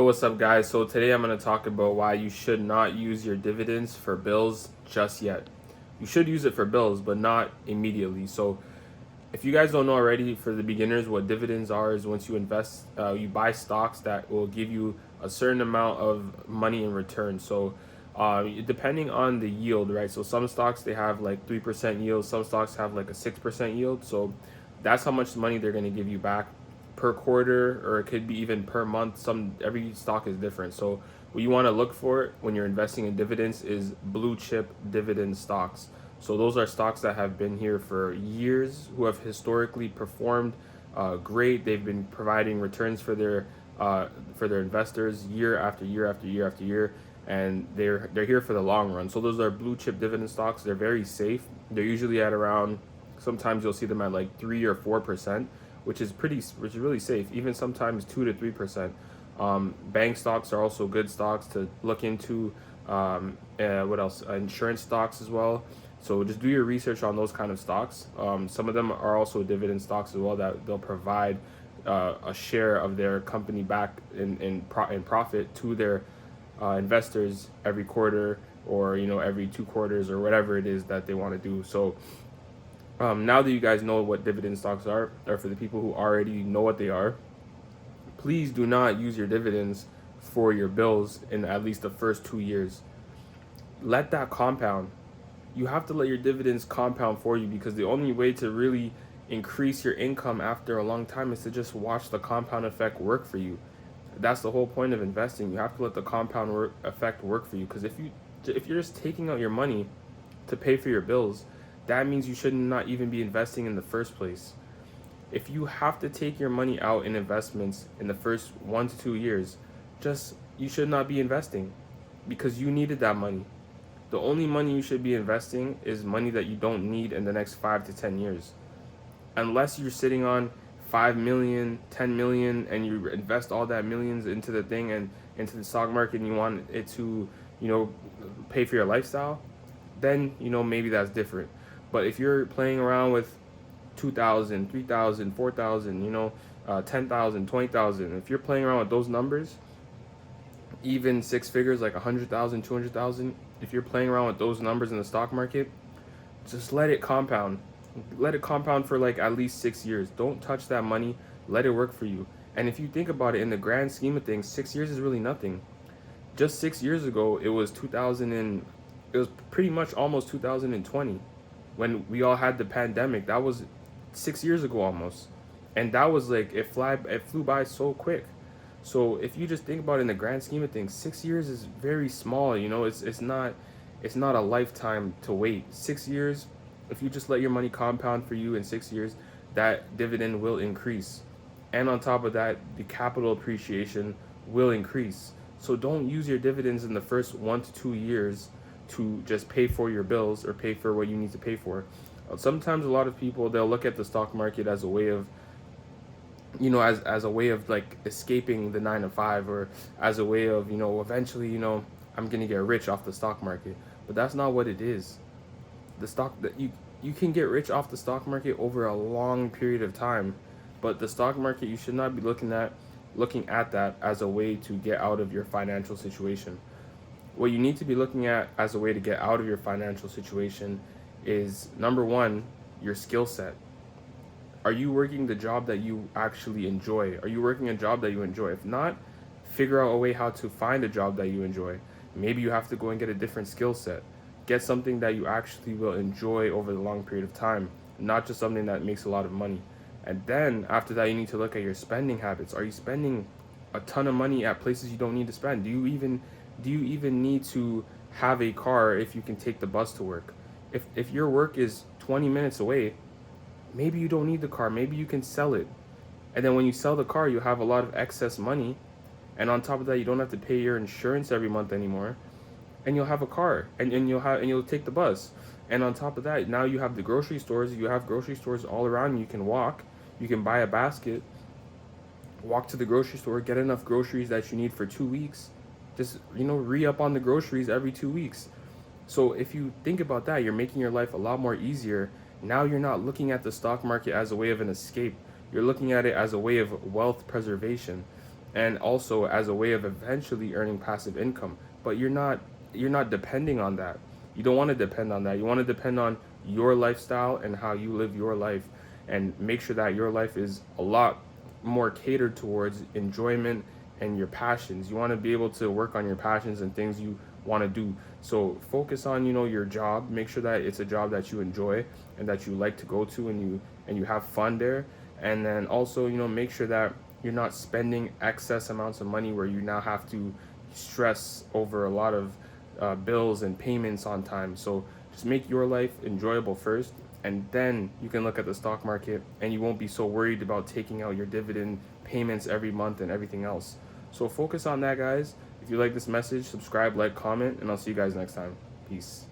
What's up, guys? So today I'm going to talk about why you should not use your dividends for bills just yet. You should use it for bills, but not immediately. So if you guys don't know already, for the beginners, what dividends are is once you invest, you buy stocks that will give you a certain amount of money in return. So depending on the yield, right? So some stocks they have like 3% yield, some stocks have like a 6% yield. So that's how much money they're going to give you back per quarter, or it could be even per month. Every stock is different. So what you want to look for when you're investing in dividends is blue chip dividend stocks. So those are stocks that have been here for years, who have historically performed great. They've been providing returns for their investors year after year after year after year, and they're here for the long run. So those are blue chip dividend stocks. They're very safe. They're usually at around, sometimes you'll see them at like 3 or 4%, which is really safe. Even sometimes 2 to 3%. Bank stocks are also good stocks to look into. What else? Insurance stocks as well. So just do your research on those kind of stocks. Some of them are also dividend stocks as well, that they'll provide a share of their company back in profit to their investors every quarter, or every 2 quarters, or whatever it is that they want to do. So now that you guys know what dividend stocks are, or for the people who already know what they are, please do not use your dividends for your bills in at least the first 2 years. Let that compound. You have to let your dividends compound for you, because the only way to really increase your income after a long time is to just watch the compound effect work for you. That's the whole point of investing. You have to let the effect work for you, because if you're just taking out your money to pay for your bills, that means you should not even be investing in the first place. If you have to take your money out in investments in the first 1 to 2 years, just you should not be investing, because you needed that money. The only money you should be investing is money that you don't need in the next 5 to 10 years. Unless you're sitting on 5 million, 10 million, and you invest all that millions into the thing and into the stock market, and you want it to, pay for your lifestyle, then, maybe that's different. But if you're playing around with 2,000, 3,000, 4,000, 10,000, 20,000, if you're playing around with those numbers, even six figures like 100,000, 200,000, if you're playing around with those numbers in the stock market, just let it compound. Let it compound for like at least 6 years. Don't touch that money. Let it work for you. And if you think about it, in the grand scheme of things, 6 years is really nothing. Just 6 years ago, it was 2000 and it was pretty much almost 2020 when we all had the pandemic. That was 6 years ago almost, and that was like it flew by so quick. So if you just think about it in the grand scheme of things, 6 years is very small. It's not a lifetime to wait. 6 years, if you just let your money compound for you in 6 years, that dividend will increase, and on top of that, the capital appreciation will increase. So don't use your dividends in the first 1 to 2 years to just pay for your bills or pay for what you need to pay for. Sometimes a lot of people, they'll look at the stock market as a way of, as a way of like escaping the 9 to 5, or as a way of, eventually, I'm gonna get rich off the stock market. But that's not what it is. The stock that you can get rich off the stock market over a long period of time, but the stock market, you should not be looking at that as a way to get out of your financial situation. What you need to be looking at as a way to get out of your financial situation is, number one, your skill set. Are you working the job that you actually enjoy? Are you working a job that you enjoy? If not, figure out a way how to find a job that you enjoy. Maybe you have to go and get a different skill set. Get something that you actually will enjoy over the long period of time, not just something that makes a lot of money. And then after that, you need to look at your spending habits. Are you spending a ton of money at places you don't need to spend? Do you even need to have a car if you can take the bus to work? If your work is 20 minutes away, maybe you don't need the car. Maybe you can sell it. And then when you sell the car, you have a lot of excess money. And on top of that, you don't have to pay your insurance every month anymore. And you'll have a car, and you'll take the bus. And on top of that, now you have the grocery stores. You have grocery stores all around. You can walk. You can buy a basket, walk to the grocery store, get enough groceries that you need for 2 weeks. Just, re-up on the groceries every 2 weeks. So if you think about that, you're making your life a lot more easier. Now you're not looking at the stock market as a way of an escape. You're looking at it as a way of wealth preservation. and also as a way of eventually earning passive income. But you're not depending on that. You don't want to depend on that. You want to depend on your lifestyle and how you live your life, and make sure that your life is a lot more catered towards enjoyment and your passions. You want to be able to work on your passions and things you want to do. So focus on, your job. Make sure that it's a job that you enjoy and that you like to go to, and you have fun there. And then also, make sure that you're not spending excess amounts of money where you now have to stress over a lot of bills and payments on time. So just make your life enjoyable first, and then you can look at the stock market, and you won't be so worried about taking out your dividend payments every month and everything else. So focus on that, guys. If you like this message, subscribe, like, comment, and I'll see you guys next time. Peace.